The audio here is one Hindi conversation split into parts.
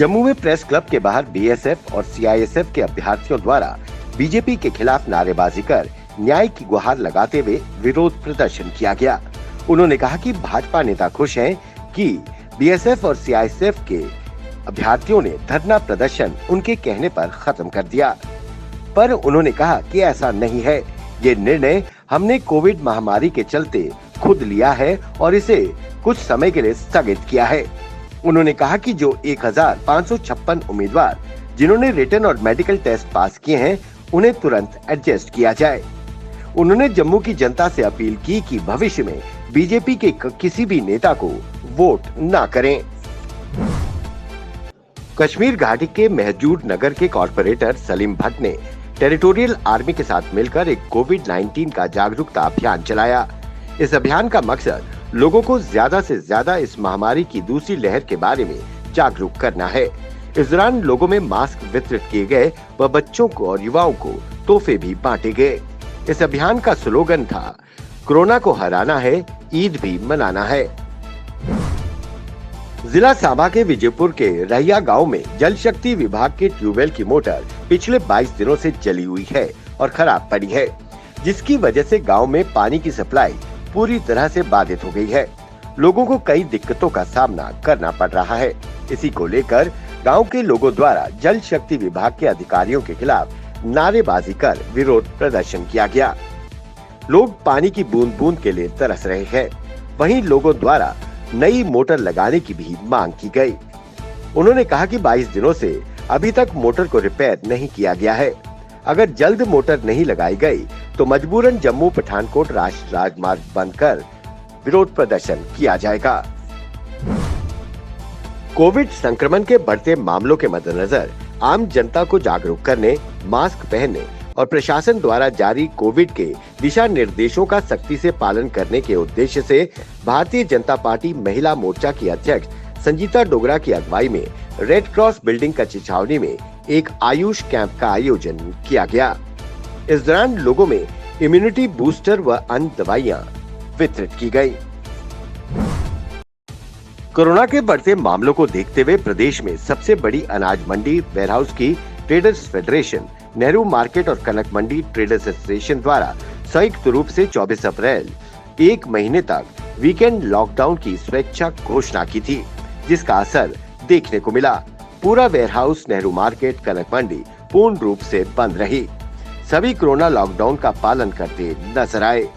जम्मू में प्रेस क्लब के बाहर बीएसएफ और सीआईएसएफ के अभ्यर्थियों द्वारा बीजेपी के खिलाफ नारेबाजी कर न्याय की गुहार लगाते हुए विरोध प्रदर्शन किया गया। उन्होंने कहा कि भाजपा नेता खुश हैं कि बीएसएफ और सीआईएसएफ के अभ्यर्थियों ने धरना प्रदर्शन उनके कहने पर खत्म कर दिया, पर उन्होंने कहा कि ऐसा नहीं है। ये निर्णय हमने कोविड महामारी के चलते खुद लिया है और इसे कुछ समय के लिए स्थगित किया है। उन्होंने कहा कि जो 1556 उम्मीदवार जिन्होंने रिटन और मेडिकल टेस्ट पास किए हैं, उन्हें तुरंत एडजस्ट किया जाए। उन्होंने जम्मू की जनता से अपील की कि भविष्य में बीजेपी के किसी भी नेता को वोट ना करें। कश्मीर घाटी के महजूर नगर के कॉर्पोरेटर सलीम भट्ट ने टेरिटोरियल आर्मी के साथ मिलकर एक कोविड-19 का जागरूकता अभियान चलाया। इस अभियान का मकसद लोगों को ज्यादा से ज्यादा इस महामारी की दूसरी लहर के बारे में जागरूक करना है। इस दौरान लोगों में मास्क वितरित किए गए व बच्चों को और युवाओं को तोहफे भी बांटे गए। इस अभियान का स्लोगन था, कोरोना को हराना है, ईद भी मनाना है। जिला सांबा के विजयपुर के रहिया गांव में जल शक्ति विभाग के ट्यूबवेल की मोटर पिछले 22 दिनों से जली हुई है और खराब पड़ी है, जिसकी वजह से गांव में पानी की सप्लाई पूरी तरह से बाधित हो गई है। लोगों को कई दिक्कतों का सामना करना पड़ रहा है। इसी को लेकर गांव के लोगों द्वारा जल शक्ति विभाग के अधिकारियों के खिलाफ नारेबाजी कर विरोध प्रदर्शन किया गया। लोग पानी की बूंद बूंद के लिए तरस रहे हैं। वहीं लोगों द्वारा नई मोटर लगाने की भी मांग की गई। उन्होंने कहा कि 22 दिनों से अभी तक मोटर को रिपेयर नहीं किया गया है। अगर जल्द मोटर नहीं लगाई गई तो मजबूरन जम्मू पठानकोट राष्ट्रीय राजमार्ग बंद कर विरोध प्रदर्शन किया जाएगा। कोविड संक्रमण के बढ़ते मामलों के मद्देनजर आम जनता को जागरूक करने, मास्क पहनने और प्रशासन द्वारा जारी कोविड के दिशा निर्देशों का सख्ती से पालन करने के उद्देश्य से भारतीय जनता पार्टी महिला मोर्चा की अध्यक्ष संजीता डोगरा की अगुवाई में रेड क्रॉस बिल्डिंग कच्ची छावनी में एक आयुष कैंप का आयोजन किया गया। इस दौरान लोगों में इम्यूनिटी बूस्टर व अन्य दवाइयां वितरित की गयी। कोरोना के बढ़ते मामलों को देखते हुए प्रदेश में सबसे बड़ी अनाज मंडी वेयरहाउस की ट्रेडर्स फेडरेशन, नेहरू मार्केट और कनक मंडी ट्रेडर्स एसोसिएशन द्वारा संयुक्त रूप से 24 अप्रैल 1 महीने तक वीकेंड लॉकडाउन की स्वेच्छा घोषणा की थी, जिसका असर देखने को मिला। पूरा वेयरहाउस, नेहरू मार्केट, कनक मंडी पूर्ण रूप से बंद रही। सभी कोरोना लॉकडाउन का पालन करते नजर आए।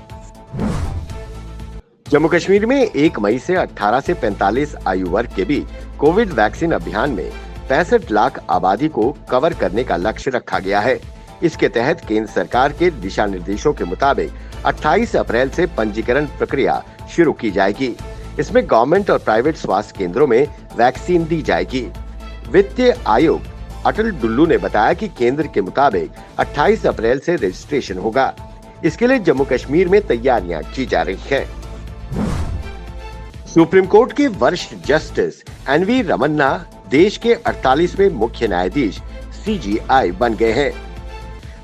जम्मू कश्मीर में 1 मई से 18 से 45 आयु वर्ग के बीच कोविड वैक्सीन अभियान में 65 लाख आबादी को कवर करने का लक्ष्य रखा गया है। इसके तहत केंद्र सरकार के दिशा निर्देशों के मुताबिक 28 अप्रैल से पंजीकरण प्रक्रिया शुरू की जाएगी। इसमें गवर्नमेंट और प्राइवेट स्वास्थ्य केंद्रों में वैक्सीन दी जाएगी। वित्तीय आयुक्त अटल डुल्लू ने बताया कि केंद्र के मुताबिक 28 अप्रैल से रजिस्ट्रेशन होगा। इसके लिए जम्मू कश्मीर में तैयारियां की जा रही हैं। सुप्रीम कोर्ट के वरिष्ठ जस्टिस एनवी रमन्ना देश के 48वें मुख्य न्यायाधीश सीजीआई बन गए हैं।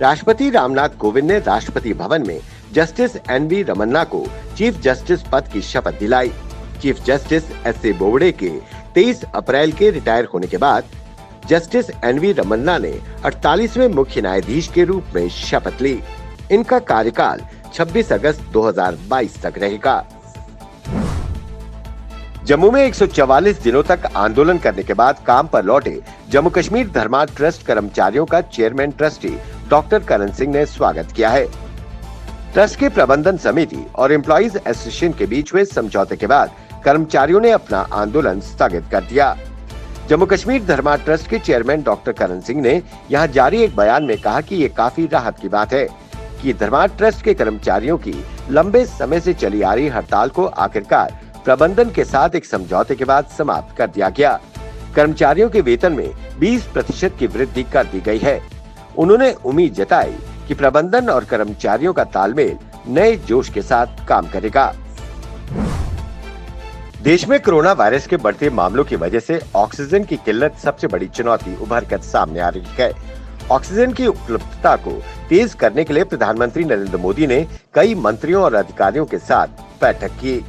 राष्ट्रपति रामनाथ कोविंद ने राष्ट्रपति भवन में जस्टिस एनवी रमन्ना को चीफ जस्टिस पद की शपथ दिलाई। चीफ जस्टिस एसए बोबडे के 23 अप्रैल के रिटायर होने के बाद जस्टिस एनवी रमन्ना ने 48वें मुख्य न्यायाधीश के रूप में शपथ ली। इनका कार्यकाल 26 अगस्त 2022 तक रहेगा। जम्मू में 144 दिनों तक आंदोलन करने के बाद काम पर लौटे जम्मू कश्मीर धर्मार्थ ट्रस्ट कर्मचारियों का chairman trustee doctor Karan Singh ने स्वागत किया है। ट्रस्ट के प्रबंधन समिति और एम्प्लॉइज एसोसिएशन के बीच हुए समझौते के बाद कर्मचारियों ने अपना आंदोलन स्थगित कर दिया। जम्मू कश्मीर धर्मार्थ ट्रस्ट के चेयरमैन डॉक्टर करण सिंह ने यहां जारी एक बयान में कहा कि ये काफी राहत की बात है कि धर्मार्थ ट्रस्ट के कर्मचारियों की लंबे समय से चली आ रही हड़ताल को आखिरकार प्रबंधन के साथ एक समझौते के बाद समाप्त कर दिया गया। कर्मचारियों के वेतन में 20% की वृद्धि कर दी गई है। उन्होंने उम्मीद जताई कि प्रबंधन और कर्मचारियों का तालमेल नए जोश के साथ काम करेगा। देश में कोरोना वायरस के बढ़ते मामलों की वजह से ऑक्सीजन की किल्लत सबसे बड़ी चुनौती उभर कर सामने आ रही है। ऑक्सीजन की उपलब्धता को तेज करने के लिए प्रधानमंत्री नरेंद्र मोदी ने कई मंत्रियों और अधिकारियों के साथ बैठक की।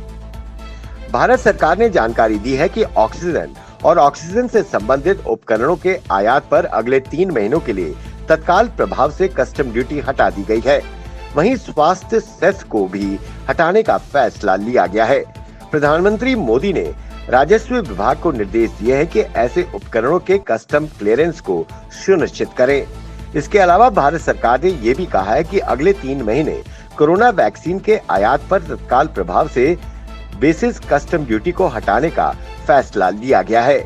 भारत सरकार ने जानकारी दी है कि ऑक्सीजन और ऑक्सीजन से संबंधित उपकरणों के आयात पर अगले 3 महीनों के लिए तत्काल प्रभाव से कस्टम ड्यूटी हटा दी गई है। वहीं स्वास्थ्य सेस को भी हटाने का फैसला लिया गया है। प्रधानमंत्री मोदी ने राजस्व विभाग को निर्देश दिए हैं कि ऐसे उपकरणों के कस्टम क्लियरेंस को सुनिश्चित करें। इसके अलावा भारत सरकार ने ये भी कहा है कि अगले 3 महीने कोरोना वैक्सीन के आयात पर तत्काल प्रभाव से बेसिस कस्टम ड्यूटी को हटाने का फैसला लिया गया है।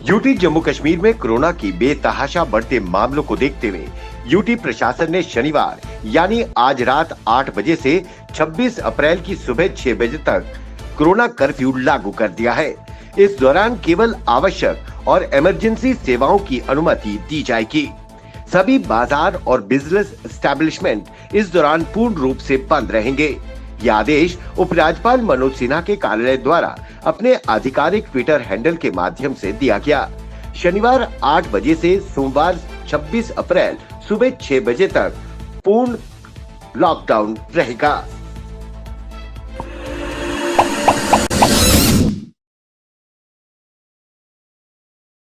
यूटी जम्मू कश्मीर में कोरोना की बेतहाशा बढ़ते मामलों को देखते हुए यूटी प्रशासन ने शनिवार यानी आज रात 8 बजे से 26 अप्रैल की सुबह 6 बजे तक कोरोना कर्फ्यू लागू कर दिया है। इस दौरान केवल आवश्यक और इमरजेंसी सेवाओं की अनुमति दी जाएगी। सभी बाजार और बिजनेस एस्टेब्लिशमेंट इस दौरान पूर्ण रूप से बंद रहेंगे। यह आदेश उपराज्यपाल मनोज सिन्हा के कार्यालय द्वारा अपने आधिकारिक ट्विटर हैंडल के माध्यम से दिया गया। शनिवार 8 बजे से सोमवार 26 अप्रैल सुबह 6 बजे तक पूर्ण लॉकडाउन रहेगा।